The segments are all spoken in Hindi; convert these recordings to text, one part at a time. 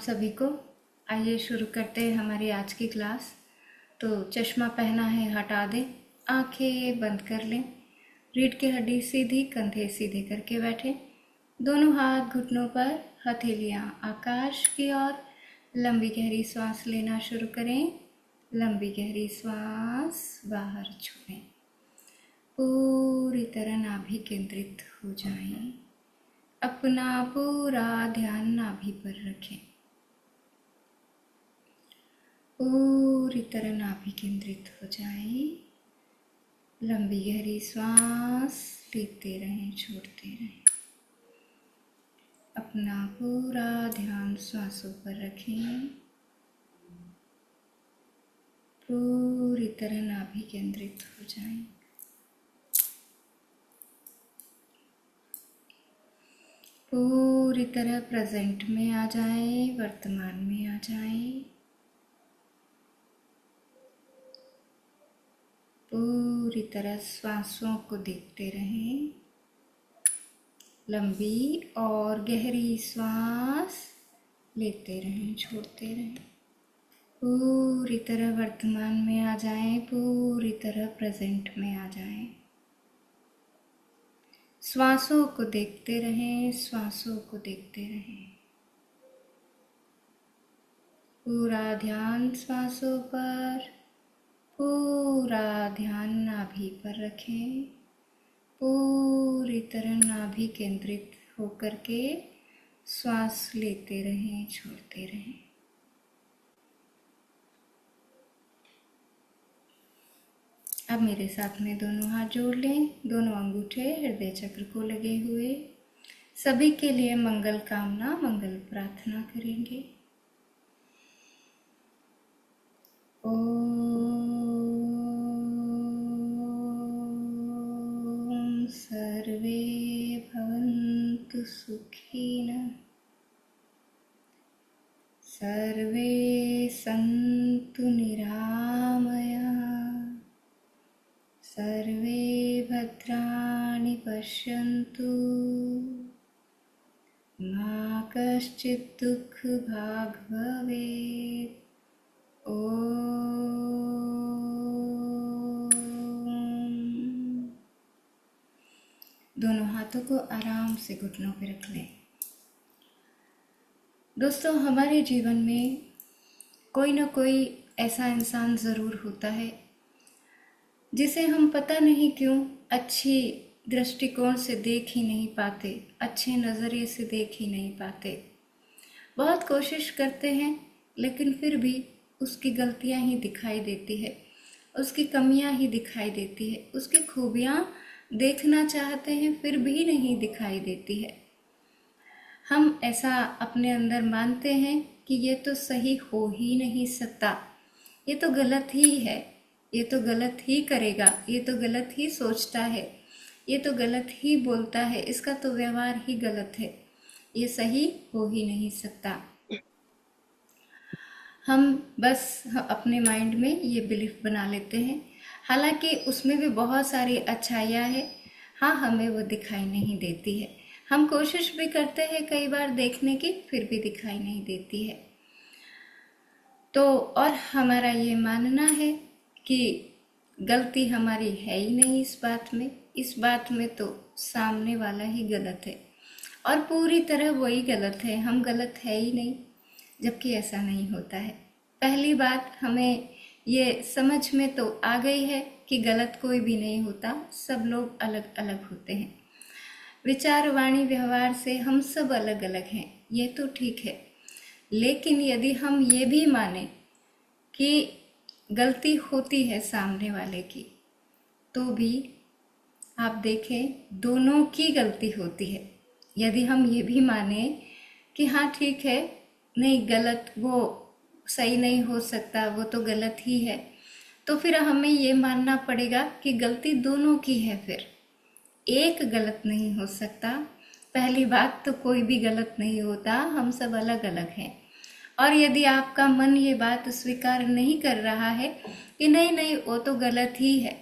सभी को। आइए शुरू करते हैं हमारी आज की क्लास। तो चश्मा पहना है हटा दें, आंखें बंद कर लें, रीढ़ की हड्डी सीधी, कंधे सीधे करके बैठें, दोनों हाथ घुटनों पर, हथेलियां आकाश की ओर। लंबी गहरी सांस लेना शुरू करें। लंबी गहरी सांस बाहर छोड़ें। पूरी तरह नाभि केंद्रित हो जाएं। अपना पूरा ध्यान नाभि पर रखें। पूरी तरह नाभि केंद्रित हो जाए। लंबी गहरी सांस लेते रहें, छोड़ते रहें। अपना पूरा ध्यान श्वासों पर रखें। पूरी तरह नाभि केंद्रित हो जाए। पूरी तरह प्रेजेंट में आ जाए, वर्तमान में आ जाए। पूरी तरह श्वासों को देखते रहें। लंबी और गहरी श्वास लेते रहें, छोड़ते रहें। पूरी तरह वर्तमान में आ जाएं, पूरी तरह प्रेजेंट में आ जाएं। श्वासों को देखते रहें, श्वासों को देखते रहें। पूरा ध्यान श्वासों पर, पूरा ध्यान नाभि पर रखें। पूरी तरह नाभि केंद्रित होकर के श्वास लेते रहें, छोड़ते रहें। अब मेरे साथ में दोनों हाथ जोड़ लें, दोनों अंगूठे हृदय चक्र को लगे हुए। सभी के लिए मंगल कामना, मंगल प्रार्थना करेंगे। ओम सर्वे भवन्तु सुखिनः, सर्वे सन्तु निरामयाः, सर्वे भद्राणि पश्यन्तु, मा कश्चित् दुःखभाग् भवेत्। दोनों हाथों को आराम से घुटनों पर रख लें। दोस्तों, हमारे जीवन में कोई ना कोई ऐसा इंसान ज़रूर होता है जिसे हम पता नहीं क्यों अच्छी दृष्टिकोण से देख ही नहीं पाते, अच्छे नज़रिए से देख ही नहीं पाते। बहुत कोशिश करते हैं लेकिन फिर भी उसकी गलतियां ही दिखाई देती है, उसकी कमियां ही दिखाई देती है, उसकी खूबियां देखना चाहते हैं फिर भी नहीं दिखाई देती है। हम ऐसा अपने अंदर मानते हैं कि ये तो सही हो ही नहीं सकता, ये तो गलत ही है, ये तो गलत ही करेगा, ये तो गलत ही सोचता है, ये तो गलत ही बोलता है, इसका तो व्यवहार ही गलत है, ये सही हो ही नहीं सकता। हम बस अपने माइंड में ये बिलीफ बना लेते हैं, हालांकि उसमें भी बहुत सारी अच्छाइयाँ हैं। हाँ, हमें वो दिखाई नहीं देती है। हम कोशिश भी करते हैं कई बार देखने की, फिर भी दिखाई नहीं देती है। तो और हमारा ये मानना है कि गलती हमारी है ही नहीं इस बात में तो सामने वाला ही गलत है और पूरी तरह वही गलत है, हम गलत है ही नहीं, जबकि ऐसा नहीं होता है। पहली बात, हमें ये समझ में तो आ गई है कि गलत कोई भी नहीं होता, सब लोग अलग अलग होते हैं। विचार, वाणी, व्यवहार से हम सब अलग अलग हैं, ये तो ठीक है। लेकिन यदि हम ये भी माने कि गलती होती है सामने वाले की, तो भी आप देखें दोनों की गलती होती है। यदि हम ये भी माने कि हाँ ठीक है, नहीं गलत, वो सही नहीं हो सकता, वो तो गलत ही है, तो फिर हमें ये मानना पड़ेगा कि गलती दोनों की है। फिर एक गलत नहीं हो सकता। पहली बात तो कोई भी गलत नहीं होता, हम सब अलग अलग हैं। और यदि आपका मन ये बात स्वीकार नहीं कर रहा है कि नहीं नहीं वो तो गलत ही है,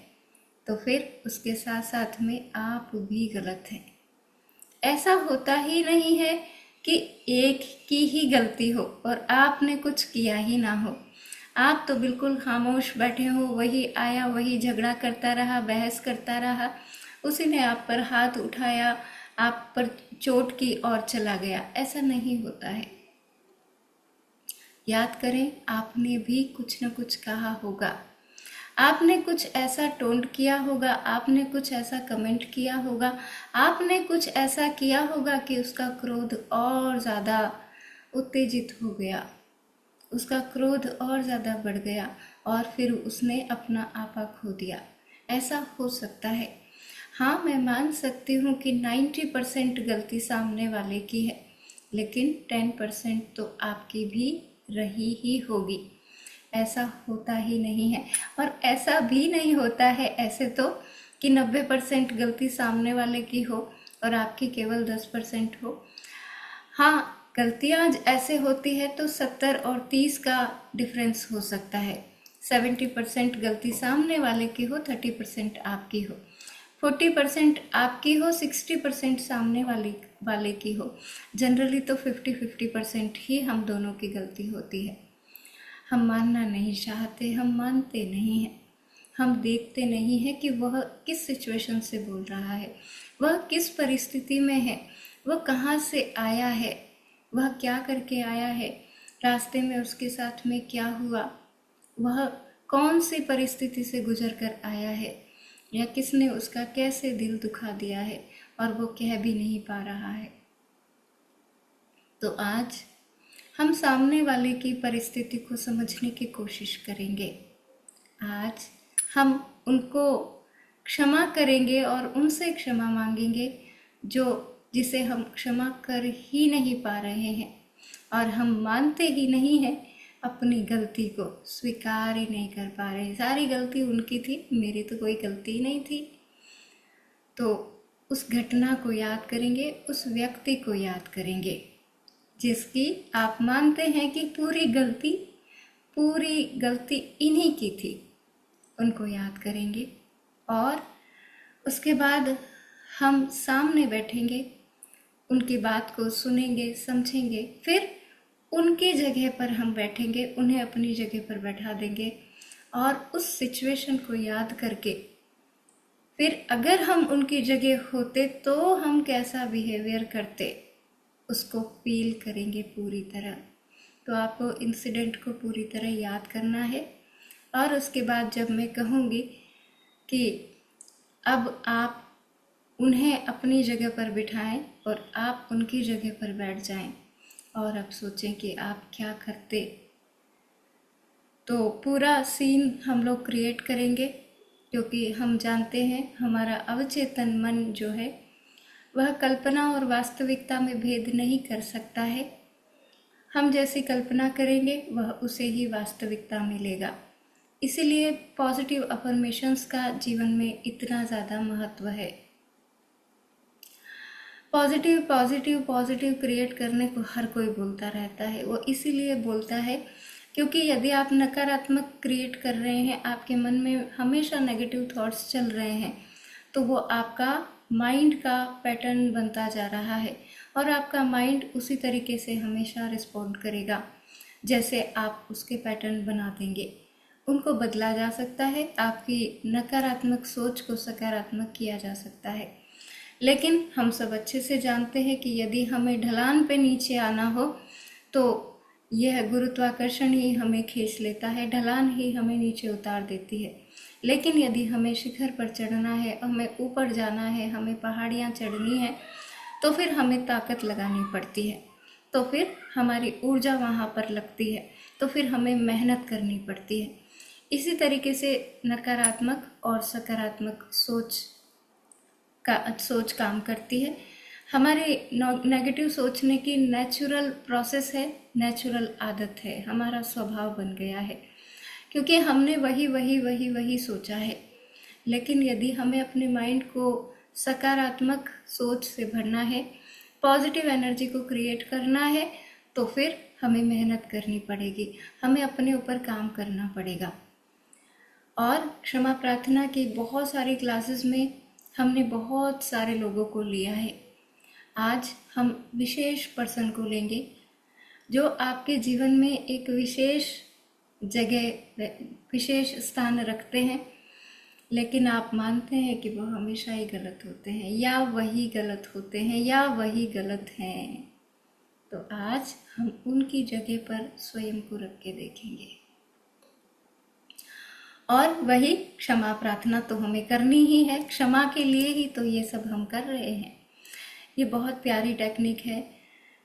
तो फिर उसके साथ साथ में आप भी गलत हैं। ऐसा होता ही नहीं है कि एक की ही गलती हो और आपने कुछ किया ही ना हो, आप तो बिल्कुल खामोश बैठे हो, वही आया वही झगड़ा करता रहा, बहस करता रहा, उसी ने आप पर हाथ उठाया, आप पर चोट की और चला गया। ऐसा नहीं होता है। याद करें, आपने भी कुछ न कुछ कहा होगा, आपने कुछ ऐसा टोंट किया होगा, आपने कुछ ऐसा कमेंट किया होगा, आपने कुछ ऐसा किया होगा कि उसका क्रोध और ज़्यादा उत्तेजित हो गया, उसका क्रोध और ज़्यादा बढ़ गया और फिर उसने अपना आपा खो दिया। ऐसा हो सकता है। हाँ, मैं मान सकती हूँ कि 90% गलती सामने वाले की है, लेकिन 10% तो आपकी भी रही ही होगी। ऐसा होता ही नहीं है, और ऐसा भी नहीं होता है ऐसे तो कि 90% गलती सामने वाले की हो और आपकी केवल 10% हो। हाँ, गलतियाँ ऐसे होती है तो 70 और 30 का डिफरेंस हो सकता है। 70% गलती सामने वाले की हो, 30% आपकी हो, 40% आपकी हो, 60% सामने वाले की हो। जनरली तो 50-50% ही हम दोनों की गलती होती है। हम मानना नहीं चाहते, हम मानते नहीं हैं, हम देखते नहीं हैं कि वह किस सिचुएशन से बोल रहा है, वह किस परिस्थिति में है, वह कहाँ से आया है, वह क्या करके आया है, रास्ते में उसके साथ में क्या हुआ, वह कौन सी परिस्थिति से गुजर कर आया है, या किसने उसका कैसे दिल दुखा दिया है और वो कह भी नहीं पा रहा है। तो आज हम सामने वाले की परिस्थिति को समझने की कोशिश करेंगे। आज हम उनको क्षमा करेंगे और उनसे क्षमा मांगेंगे जिसे हम क्षमा कर ही नहीं पा रहे हैं, और हम मानते ही नहीं हैं, अपनी गलती को स्वीकार ही नहीं कर पा रहे। सारी गलती उनकी थी, मेरी तो कोई गलती नहीं थी। तो उस घटना को याद करेंगे, उस व्यक्ति को याद करेंगे जिसकी आप मानते हैं कि पूरी गलती इन्हीं की थी, उनको याद करेंगे। और उसके बाद हम सामने बैठेंगे, उनकी बात को सुनेंगे, समझेंगे, फिर उनकी जगह पर हम बैठेंगे, उन्हें अपनी जगह पर बैठा देंगे और उस सिचुएशन को याद करके फिर अगर हम उनकी जगह होते तो हम कैसा बिहेवियर करते, उसको फील करेंगे पूरी तरह। तो आपको इंसिडेंट को पूरी तरह याद करना है, और उसके बाद जब मैं कहूँगी कि अब आप उन्हें अपनी जगह पर बिठाएं और आप उनकी जगह पर बैठ जाएं, और अब सोचें कि आप क्या करते, तो पूरा सीन हम लोग क्रिएट करेंगे। क्योंकि हम जानते हैं हमारा अवचेतन मन जो है वह कल्पना और वास्तविकता में भेद नहीं कर सकता है। हम जैसी कल्पना करेंगे वह उसे ही वास्तविकता मिलेगा। इसीलिए पॉजिटिव अफर्मेशंस का जीवन में इतना ज़्यादा महत्व है। पॉजिटिव पॉजिटिव पॉजिटिव क्रिएट करने को हर कोई बोलता रहता है। वो इसीलिए बोलता है क्योंकि यदि आप नकारात्मक क्रिएट कर रहे हैं, आपके मन में हमेशा नेगेटिव थॉट्स चल रहे हैं, तो वो आपका माइंड का पैटर्न बनता जा रहा है और आपका माइंड उसी तरीके से हमेशा रिस्पॉन्ड करेगा जैसे आप उसके पैटर्न बना देंगे। उनको बदला जा सकता है, आपकी नकारात्मक सोच को सकारात्मक किया जा सकता है। लेकिन हम सब अच्छे से जानते हैं कि यदि हमें ढलान पे नीचे आना हो तो यह गुरुत्वाकर्षण ही हमें खींच लेता है, ढलान ही हमें नीचे उतार देती है। लेकिन यदि हमें शिखर पर चढ़ना है, हमें ऊपर जाना है, हमें पहाड़ियाँ चढ़नी है, तो फिर हमें ताकत लगानी पड़ती है, तो फिर हमारी ऊर्जा वहाँ पर लगती है, तो फिर हमें मेहनत करनी पड़ती है। इसी तरीके से नकारात्मक और सकारात्मक सोच काम करती है। हमारे नेगेटिव सोचने की नेचुरल प्रोसेस है, नेचुरल आदत है, हमारा स्वभाव बन गया है, क्योंकि हमने वही सोचा है। लेकिन यदि हमें अपने माइंड को सकारात्मक सोच से भरना है, पॉजिटिव एनर्जी को क्रिएट करना है, तो फिर हमें मेहनत करनी पड़ेगी, हमें अपने ऊपर काम करना पड़ेगा। और क्षमा प्रार्थना की बहुत सारी क्लासेस में हमने बहुत सारे लोगों को लिया है, आज हम विशेष पर्सन को लेंगे जो आपके जीवन में एक विशेष जगह, विशेष स्थान रखते हैं, लेकिन आप मानते हैं कि वो हमेशा ही गलत होते हैं, या वही गलत होते हैं, या वही गलत हैं। तो आज हम उनकी जगह पर स्वयं को रख के देखेंगे। और वही क्षमा प्रार्थना तो हमें करनी ही है, क्षमा के लिए ही तो ये सब हम कर रहे हैं। ये बहुत प्यारी टेक्निक है।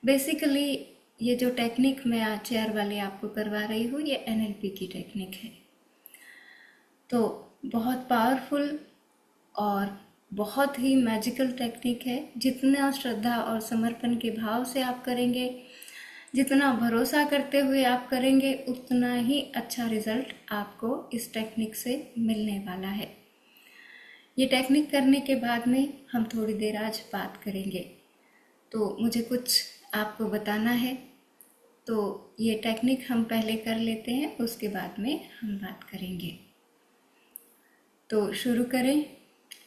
बेसिकली ये जो टेक्निक मैं आज चेयर वाले आपको करवा रही हूँ, ये NLP की टेक्निक है। तो बहुत पावरफुल और बहुत ही मैजिकल टेक्निक है। जितना श्रद्धा और समर्पण के भाव से आप करेंगे, जितना भरोसा करते हुए आप करेंगे, उतना ही अच्छा रिजल्ट आपको इस टेक्निक से मिलने वाला है। ये टेक्निक करने के बाद में हम थोड़ी देर आज बात करेंगे। तो मुझे कुछ आपको बताना है, तो ये टेक्निक हम पहले कर लेते हैं, उसके बाद में हम बात करेंगे। तो शुरू करें।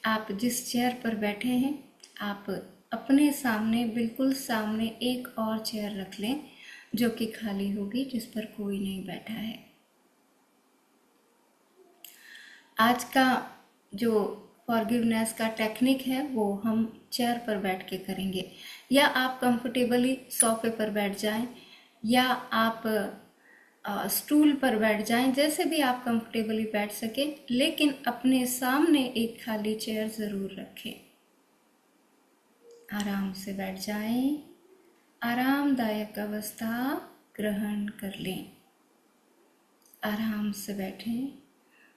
आप जिस चेयर पर बैठे हैं, आप अपने सामने, बिल्कुल सामने एक और चेयर रख लें जो कि खाली होगी, जिस पर कोई नहीं बैठा है। आज का जो फॉरगिवनेस का टेक्निक है वो हम चेयर पर बैठ के करेंगे, या आप कंफर्टेबली सोफे पर बैठ जाएं, या आप स्टूल पर बैठ जाएं, जैसे भी आप कंफर्टेबली बैठ सके, लेकिन अपने सामने एक खाली चेयर ज़रूर रखें। आराम से बैठ जाएं, आरामदायक अवस्था ग्रहण कर लें। आराम से बैठें,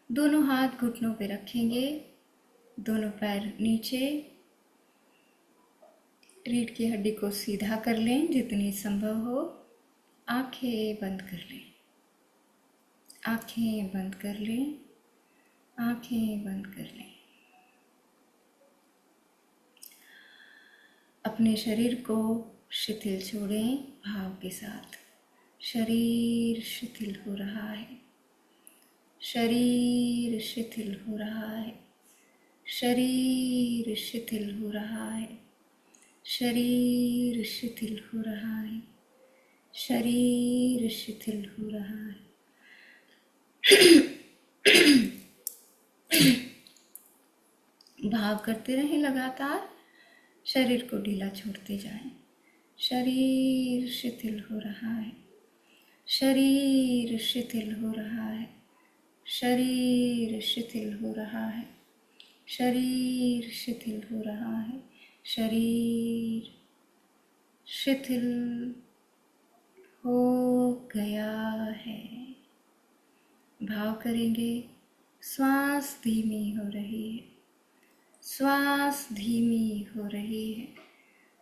दोनों हाथ घुटनों पे रखेंगे, दोनों पैर नीचे, रीढ़ की हड्डी को सीधा कर लें जितनी संभव हो। आंखें बंद कर लें, आंखें बंद कर लें, आंखें बंद कर लें। अपने शरीर को शिथिल छोड़ें भाव के साथ। शरीर शिथिल हो रहा है, शरीर शिथिल हो रहा है, शरीर शिथिल हो रहा है, शरीर शिथिल हो रहा है, शरीर शिथिल हो रहा है। भाव करते रहें लगातार, शरीर को ढीला छोड़ते जाएं। शरीर शिथिल हो रहा है, शरीर शिथिल हो रहा है, शरीर शिथिल हो रहा है, शरीर शिथिल हो रहा है, शरीर शिथिल हो गया है। भाव करेंगे, श्वास धीमी हो रही है, श्वास धीमी हो रही है,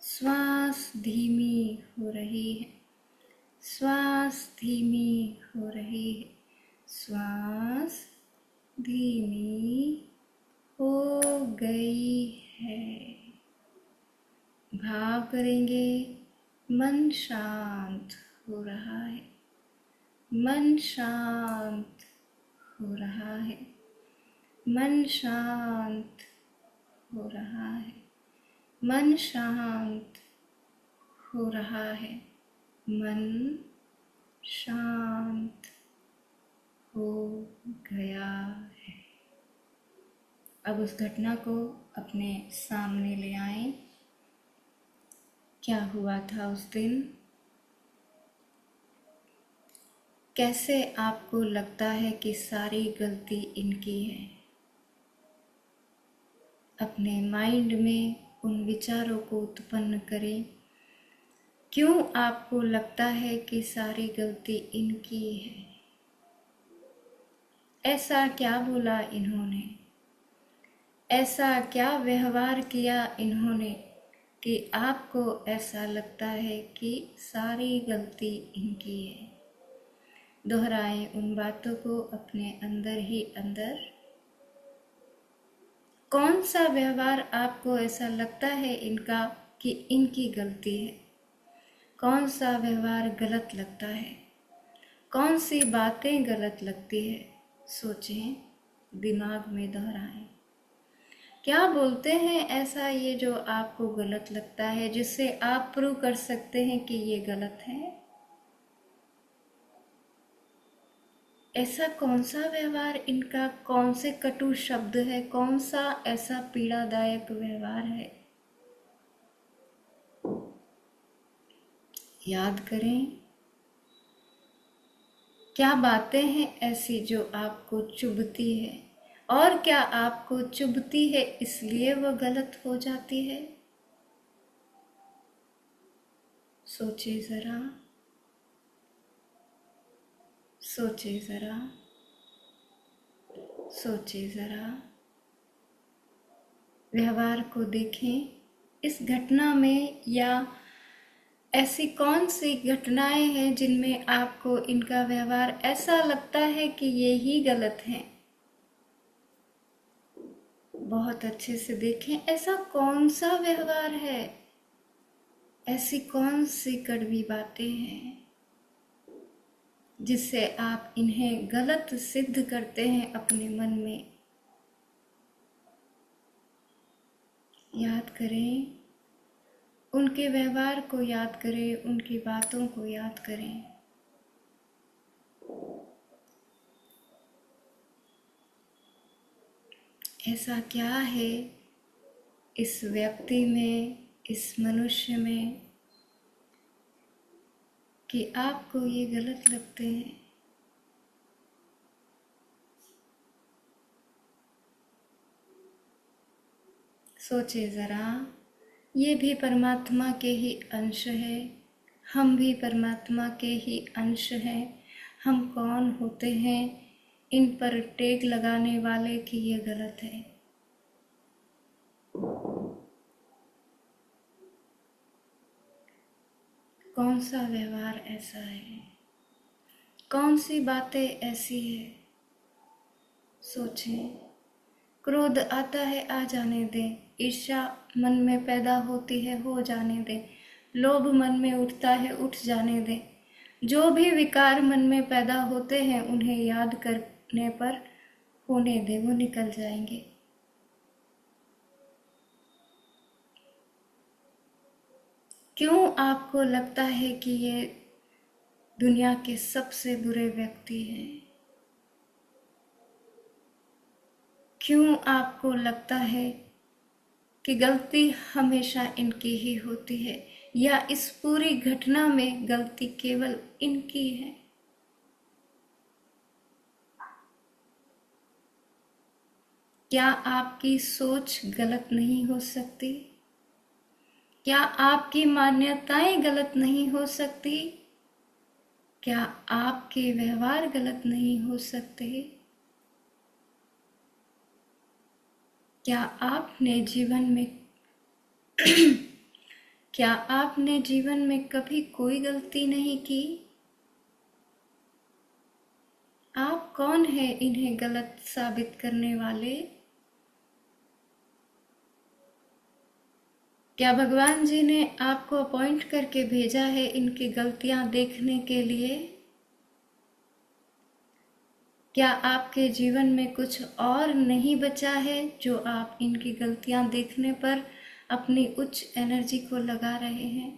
श्वास धीमी हो रही है, श्वास धीमी हो रही है, श्वास धीमी हो गई है। भाव करेंगे, मन शांत हो रहा है, मन शांत हो रहा है, मन शांत हो रहा है, मन शांत हो रहा है, मन शांत हो गया है। अब उस घटना को अपने सामने ले आएं। क्या हुआ था उस दिन? कैसे आपको लगता है कि सारी गलती इनकी है? अपने माइंड में उन विचारों को उत्पन्न करें। क्यों आपको लगता है कि सारी गलती इनकी है? ऐसा क्या बोला इन्होंने? ऐसा क्या व्यवहार किया इन्होंने कि आपको ऐसा लगता है कि सारी गलती इनकी है? दोहराएं उन बातों को अपने अंदर ही अंदर। कौन सा व्यवहार आपको ऐसा लगता है इनका कि इनकी गलती है? कौन सा व्यवहार गलत लगता है? कौन सी बातें गलत लगती है? सोचें, दिमाग में दोहराएं। क्या बोलते हैं ऐसा ये जो आपको गलत लगता है, जिससे आप प्रूव कर सकते हैं कि ये गलत है? ऐसा कौन सा व्यवहार इनका, कौन से कटु शब्द है, कौन सा ऐसा पीड़ादायक व्यवहार है? याद करें, क्या बातें हैं ऐसी जो आपको चुभती है, और क्या आपको चुभती है इसलिए वह गलत हो जाती है? सोचिए जरा, सोचिए जरा, सोचिए जरा, व्यवहार को देखें इस घटना में, या ऐसी कौन सी घटनाएं हैं जिनमें आपको इनका व्यवहार ऐसा लगता है कि ये ही गलत है? बहुत अच्छे से देखें, ऐसा कौन सा व्यवहार है, ऐसी कौन सी कड़वी बातें हैं जिससे आप इन्हें गलत सिद्ध करते हैं अपने मन में। याद करें, उनके व्यवहार को याद करें, उनकी बातों को याद करें। ऐसा क्या है इस व्यक्ति में, इस मनुष्य में, कि आपको ये गलत लगते हैं? सोचिए ज़रा, ये भी परमात्मा के ही अंश है, हम भी परमात्मा के ही अंश हैं। हम कौन होते हैं इन पर टेक लगाने वाले कि ये गलत है? कौन सा व्यवहार ऐसा है, कौन सी बातें ऐसी है? सोचें। क्रोध आता है, आ जाने दें। ईर्ष्या मन में पैदा होती है, हो जाने दें। लोभ मन में उठता है, उठ जाने दें। जो भी विकार मन में पैदा होते हैं उन्हें याद करने पर होने दें, वो निकल जाएंगे। क्यों आपको लगता है कि ये दुनिया के सबसे बुरे व्यक्ति हैं? क्यों आपको लगता है कि गलती हमेशा इनकी ही होती है, या इस पूरी घटना में गलती केवल इनकी है? क्या आपकी सोच गलत नहीं हो सकती? क्या आपकी मान्यताएं गलत नहीं हो सकती? क्या आपके व्यवहार गलत नहीं हो सकते? क्या आपने जीवन में क्या आपने जीवन में कभी कोई गलती नहीं की? आप कौन है इन्हें गलत साबित करने वाले? क्या भगवान जी ने आपको अपॉइंट करके भेजा है इनकी गलतियां देखने के लिए? क्या आपके जीवन में कुछ और नहीं बचा है जो आप इनकी गलतियां देखने पर अपनी उच्च एनर्जी को लगा रहे हैं?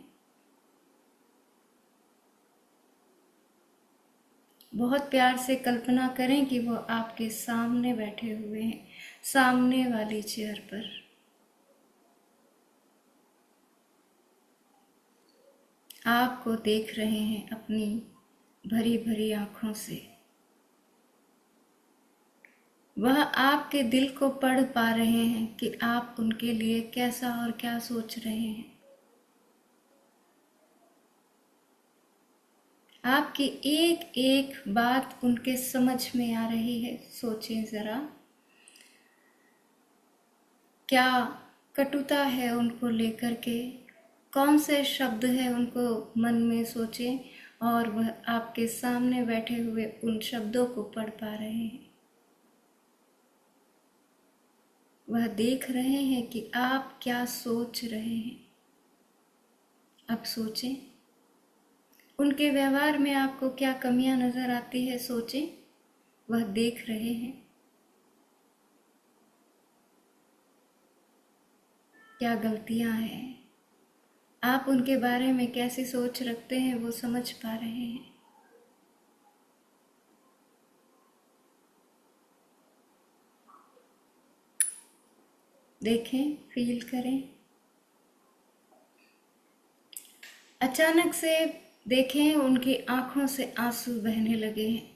बहुत प्यार से कल्पना करें कि वो आपके सामने बैठे हुए हैं, सामने वाली चेयर पर। आपको देख रहे हैं अपनी भरी भरी आंखों से। वह आपके दिल को पढ़ पा रहे हैं कि आप उनके लिए कैसा और क्या सोच रहे हैं। आपकी एक एक बात उनके समझ में आ रही है। सोचें जरा, क्या कटुता है उनको लेकर के, कौन से शब्द है उनको मन में सोचें, और वह आपके सामने बैठे हुए उन शब्दों को पढ़ पा रहे हैं। वह देख रहे हैं कि आप क्या सोच रहे हैं। अब सोचें, उनके व्यवहार में आपको क्या कमियां नजर आती है? सोचें, वह देख रहे हैं। क्या गलतियां हैं, आप उनके बारे में कैसी सोच रखते हैं वो समझ पा रहे हैं। देखें, फील करें। अचानक से देखें उनकी आंखों से आंसू बहने लगे हैं।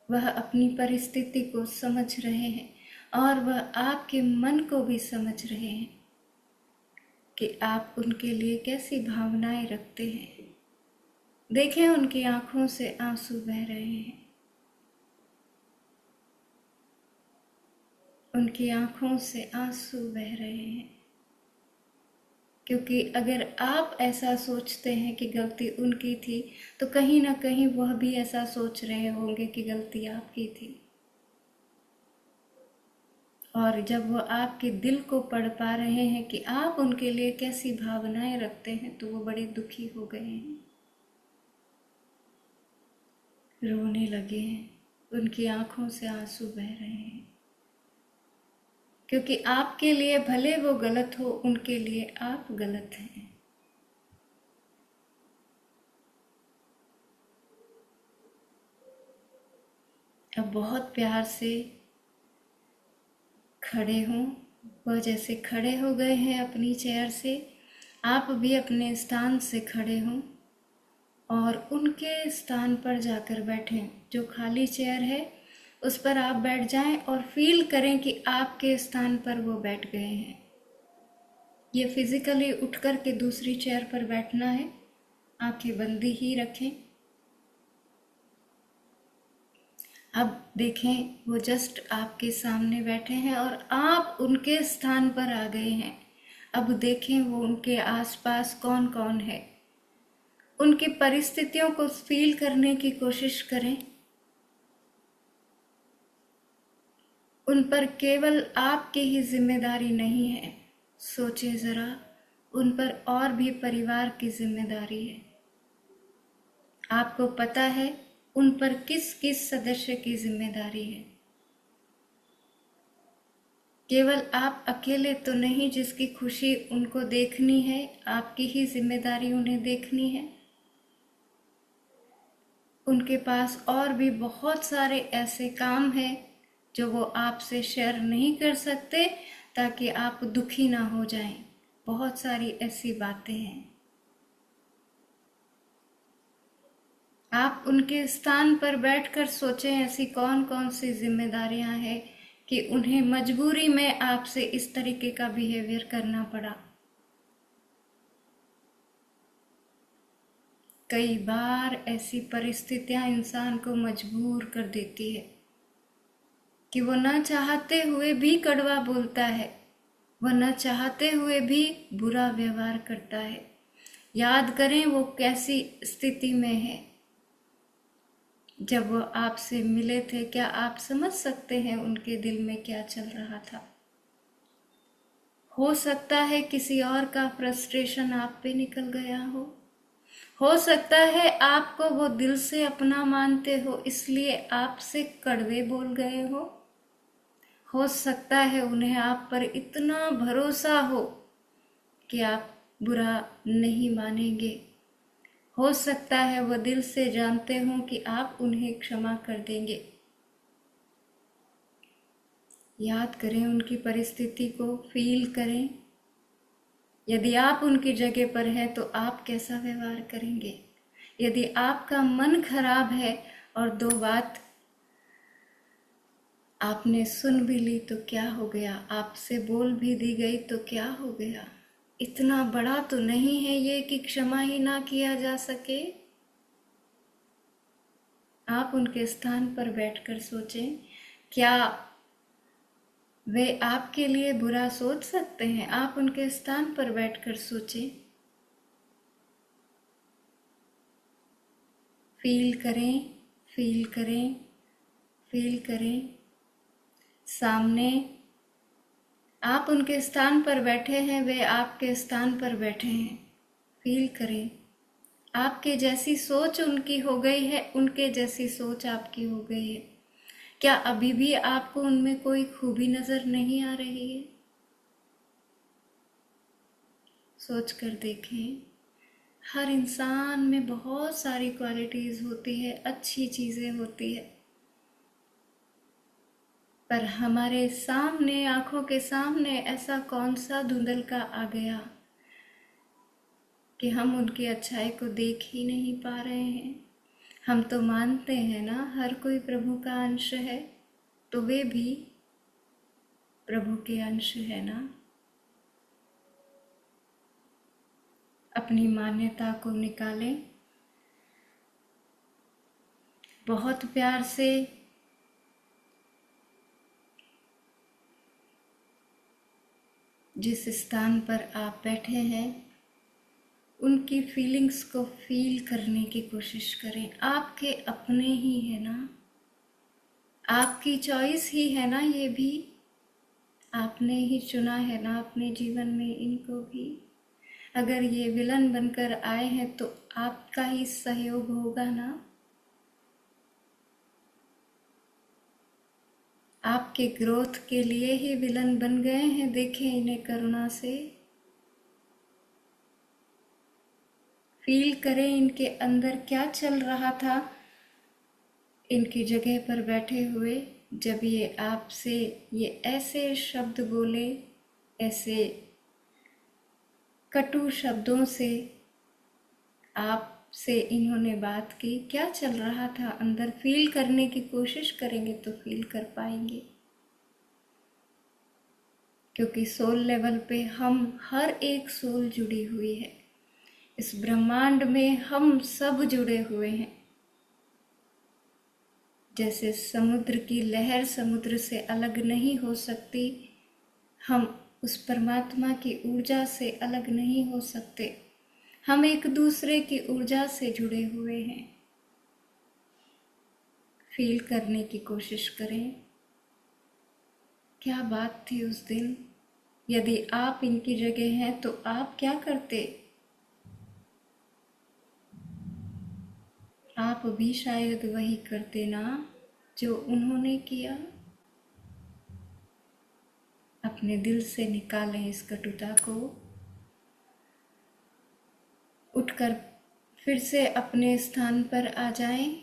वह अपनी परिस्थिति को समझ रहे हैं और वह आपके मन को भी समझ रहे हैं कि आप उनके लिए कैसी भावनाएं रखते हैं। देखें, उनकी आंखों से आंसू बह रहे हैं। उनकी आंखों से आंसू बह रहे हैं, क्योंकि अगर आप ऐसा सोचते हैं कि गलती उनकी थी तो कहीं ना कहीं वह भी ऐसा सोच रहे होंगे कि गलती आपकी थी। और जब वो आपके दिल को पढ़ पा रहे हैं कि आप उनके लिए कैसी भावनाएं रखते हैं तो वो बड़े दुखी हो गए हैं, रोने लगे हैं। उनकी आंखों से आंसू बह रहे हैं, क्योंकि आपके लिए भले वो गलत हो, उनके लिए आप गलत हैं। अब बहुत प्यार से खड़े हों। वह जैसे खड़े हो गए हैं अपनी चेयर से, आप भी अपने स्थान से खड़े हों और उनके स्थान पर जाकर बैठें। जो खाली चेयर है उस पर आप बैठ जाएं और फील करें कि आपके स्थान पर वो बैठ गए हैं। ये फिजिकली उठ कर के दूसरी चेयर पर बैठना है। आंखें बंदी ही रखें। अब देखें, वो जस्ट आपके सामने बैठे हैं और आप उनके स्थान पर आ गए हैं। अब देखें वो उनके आसपास कौन कौन है। उनकी परिस्थितियों को फील करने की कोशिश करें। उन पर केवल आपकी ही जिम्मेदारी नहीं है। सोचें जरा, उन पर और भी परिवार की जिम्मेदारी है। आपको पता है उन पर किस किस सदस्य की जिम्मेदारी है। केवल आप अकेले तो नहीं जिसकी खुशी उनको देखनी है, आपकी ही जिम्मेदारी उन्हें देखनी है। उनके पास और भी बहुत सारे ऐसे काम हैं जो वो आपसे शेयर नहीं कर सकते, ताकि आप दुखी ना हो जाएं। बहुत सारी ऐसी बातें हैं। आप उनके स्थान पर बैठकर सोचें ऐसी कौन कौन सी जिम्मेदारियां हैं कि उन्हें मजबूरी में आपसे इस तरीके का बिहेवियर करना पड़ा। कई बार ऐसी परिस्थितियां इंसान को मजबूर कर देती है कि वो न चाहते हुए भी कड़वा बोलता है, वह न चाहते हुए भी बुरा व्यवहार करता है। याद करें वो कैसी स्थिति में है। जब वो आपसे मिले थे, क्या आप समझ सकते हैं उनके दिल में क्या चल रहा था? हो सकता है किसी और का फ्रस्ट्रेशन आप पे निकल गया हो सकता है आपको वो दिल से अपना मानते हो, इसलिए आपसे कड़वे बोल गए हो सकता है उन्हें आप पर इतना भरोसा हो कि आप बुरा नहीं मानेंगे। हो सकता है वो दिल से जानते हो कि आप उन्हें क्षमा कर देंगे। याद करें उनकी परिस्थिति को, फील करें। यदि आप उनकी जगह पर हैं तो आप कैसा व्यवहार करेंगे? यदि आपका मन खराब है और दो बात आपने सुन भी ली तो क्या हो गया? आपसे बोल भी दी गई तो क्या हो गया? इतना बड़ा तो नहीं है ये कि क्षमा ही ना किया जा सके। आप उनके स्थान पर बैठकर सोचें, क्या वे आपके लिए बुरा सोच सकते हैं? आप उनके स्थान पर बैठकर सोचें। फील करें, फील करें, फील करें। सामने आप उनके स्थान पर बैठे हैं, वे आपके स्थान पर बैठे हैं। फील करें। आपके जैसी सोच उनकी हो गई है, उनके जैसी सोच आपकी हो गई है। क्या अभी भी आपको उनमें कोई खूबी नजर नहीं आ रही है? सोच कर देखें। हर इंसान में बहुत सारी क्वालिटीज होती है, अच्छी चीजें होती है, पर हमारे सामने, आंखों के सामने ऐसा कौन सा धुंधलका आ गया कि हम उनकी अच्छाई को देख ही नहीं पा रहे हैं। हम तो मानते हैं ना, हर कोई प्रभु का अंश है, तो वे भी प्रभु के अंश है ना। अपनी मान्यता को निकालें, बहुत प्यार से जिस स्थान पर आप बैठे हैं उनकी फीलिंग्स को फील करने की कोशिश करें। आपके अपने ही है ना, आपकी चॉइस ही है ना, ये भी आपने ही चुना है ना अपने जीवन में इनको भी। अगर ये विलन बनकर आए हैं तो आपका ही सहयोग होगा ना। आपके ग्रोथ के लिए ही विलन बन गए हैं, देखें इन्हें करुणा से। फील करें इनके अंदर क्या चल रहा था इनकी जगह पर बैठे हुए, जब ये आपसे ये ऐसे शब्द बोले, ऐसे कटु शब्दों से आपसे इन्होंने बात की। क्या चल रहा था अंदर, फील करने की कोशिश करेंगे तो फील कर पाएंगे। क्योंकि सोल लेवल पे हम हर एक सोल जुड़ी हुई है, इस ब्रह्मांड में हम सब जुड़े हुए हैं। जैसे समुद्र की लहर समुद्र से अलग नहीं हो सकती, हम उस परमात्मा की ऊर्जा से अलग नहीं हो सकते। हम एक दूसरे की ऊर्जा से जुड़े हुए हैं। फील करने की कोशिश करें, क्या बात थी उस दिन। यदि आप इनकी जगह हैं तो आप क्या करते? आप भी शायद वही करते ना जो उन्होंने किया। अपने दिल से निकालें इस कटुता को। उठकर फिर से अपने स्थान पर आ जाएं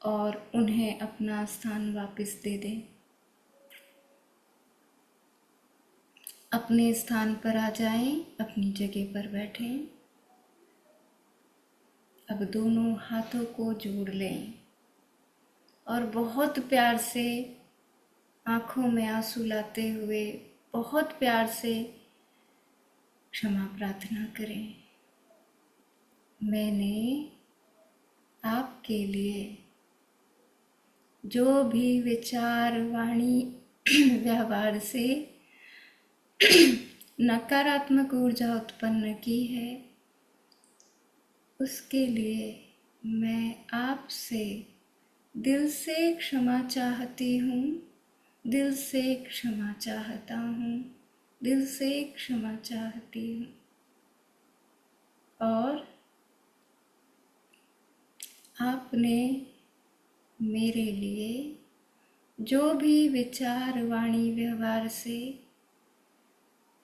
और उन्हें अपना स्थान वापस दे दें। अपने स्थान पर आ जाएं, अपनी जगह पर बैठें। अब दोनों हाथों को जोड़ लें और बहुत प्यार से, आंखों में आंसू लाते हुए बहुत प्यार से क्षमा प्रार्थना करें। मैंने आपके लिए जो भी विचार, वाणी, व्यवहार से नकारात्मक ऊर्जा उत्पन्न की है, उसके लिए मैं आपसे दिल से क्षमा चाहती हूँ, दिल से क्षमा चाहता हूँ, दिल से क्षमा चाहती हूँ। और आपने मेरे लिए जो भी विचार, वाणी, व्यवहार से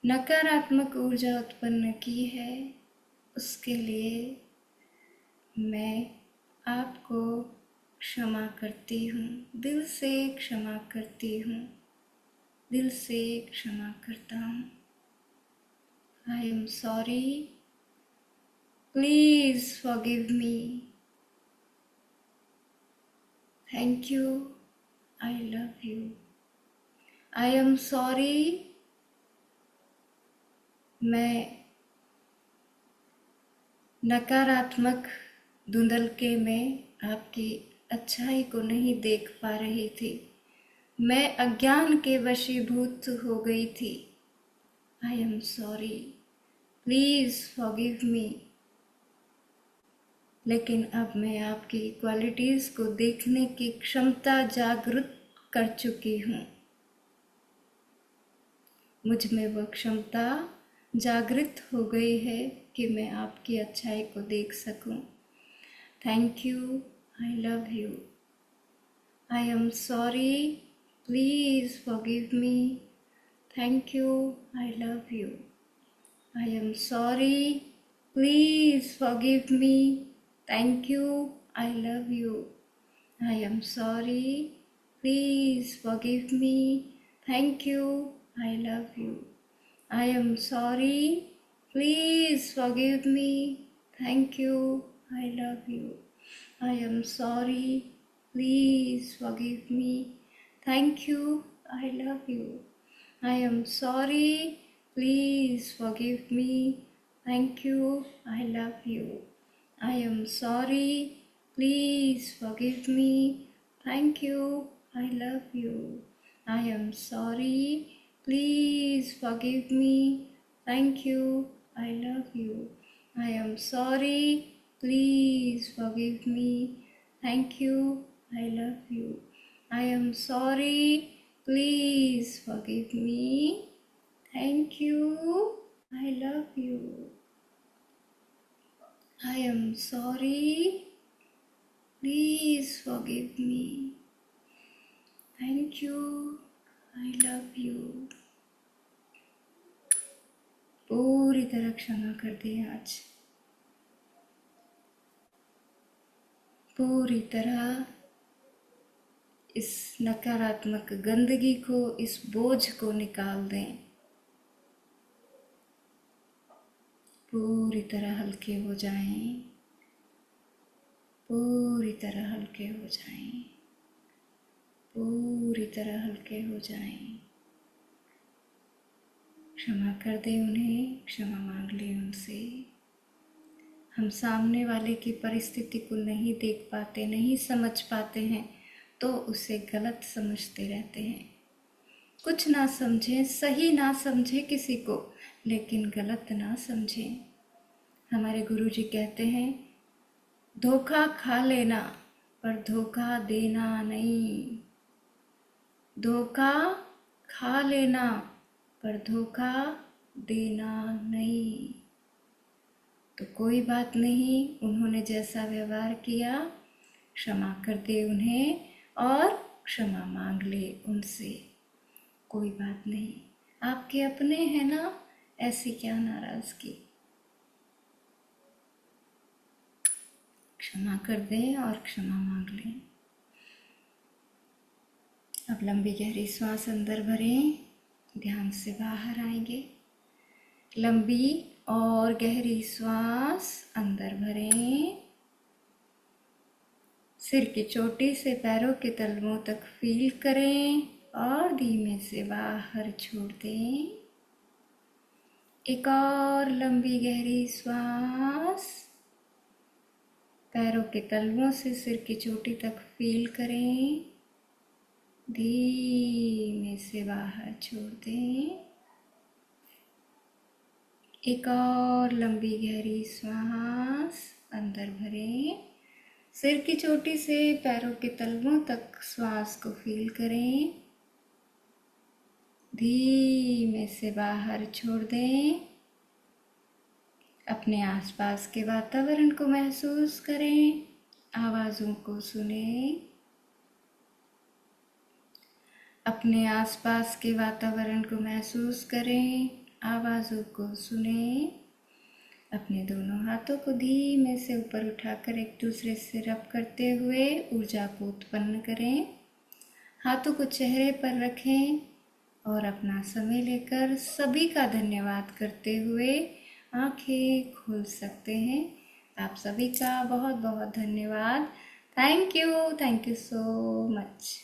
नकारात्मक ऊर्जा उत्पन्न की है, उसके लिए मैं आपको क्षमा करती हूँ, दिल से क्षमा करती हूँ, दिल से क्षमा करता हूँ। I am sorry, please forgive me. Thank you, I love you. I am sorry, मैं नकारात्मक धुंधलके में आपकी अच्छाई को नहीं देख पा रही थी। मैं अज्ञान के वशीभूत हो गई थी। I am sorry, please forgive me. लेकिन अब मैं आपकी क्वालिटीज को देखने की क्षमता जागृत कर चुकी हूँ। मुझ में वो क्षमता जागृत हो गई है कि मैं आपकी अच्छाई को देख सकूं। Thank you, I love you. I am sorry. Please forgive me. Thank you. I love you. I am sorry. Please forgive me. Thank you. I love you. I am sorry. Please forgive me. Thank you. I love you. I am sorry. Please forgive me. Thank you. I love you. I am sorry. Please forgive me. Thank you. I love you. I am sorry. Please forgive me. Thank you. I love you. I am sorry. Please forgive me. Thank you. I love you. I am sorry. Please forgive me. Thank you. I love you. I am sorry. Please forgive me. Thank you. I love you. I am sorry. Please forgive me. Thank you. I love you. I am sorry. Please forgive me. Thank you. I love you. पूरी तरह क्षमा कर दें आज। पूरी तरह इस नकारात्मक गंदगी को, इस बोझ को निकाल दें। पूरी तरह हल्के हो जाएं। पूरी तरह हल्के हो जाएं। पूरी तरह हल्के हो जाएं। क्षमा कर दें उन्हें, क्षमा मांग लें उनसे। हम सामने वाले की परिस्थिति को नहीं देख पाते, नहीं समझ पाते हैं, तो उसे गलत समझते रहते हैं। कुछ ना समझें, सही ना समझें किसी को, लेकिन गलत ना समझें। हमारे गुरुजी कहते हैं, धोखा खा लेना पर धोखा देना नहीं। धोखा खा लेना पर धोखा देना नहीं। तो कोई बात नहीं, उन्होंने जैसा व्यवहार किया क्षमा कर दे उन्हें और क्षमा मांग ले उनसे। कोई बात नहीं, आपके अपने हैं ना, ऐसी क्या नाराजगी। क्षमा कर दें और क्षमा मांग लें। अब लंबी गहरी सांस अंदर भरें, ध्यान से बाहर आएंगे। लंबी और गहरी श्वास अंदर भरें। सिर की चोटी से पैरों के तलवों तक फील करें और धीमे से बाहर छोड़ दें। एक और लंबी गहरी श्वास पैरों के तलवों से सिर की चोटी तक फील करें, धीमे से बाहर छोड़ दें। एक और लंबी गहरी श्वास अंदर भरें। सिर की चोटी से पैरों के तलवों तक श्वास को फील करें, धीमे से बाहर छोड़ दें। अपने आसपास के वातावरण को महसूस करें, आवाज़ों को सुनें। अपने आसपास के वातावरण को महसूस करें, आवाज़ों को सुनें। अपने दोनों हाथों को धीमे से ऊपर उठाकर एक दूसरे से रब करते हुए ऊर्जा को उत्पन्न करें। हाथों को चेहरे पर रखें और अपना समय लेकर सभी का धन्यवाद करते हुए आंखें खोल सकते हैं। आप सभी का बहुत बहुत धन्यवाद। Thank you so much.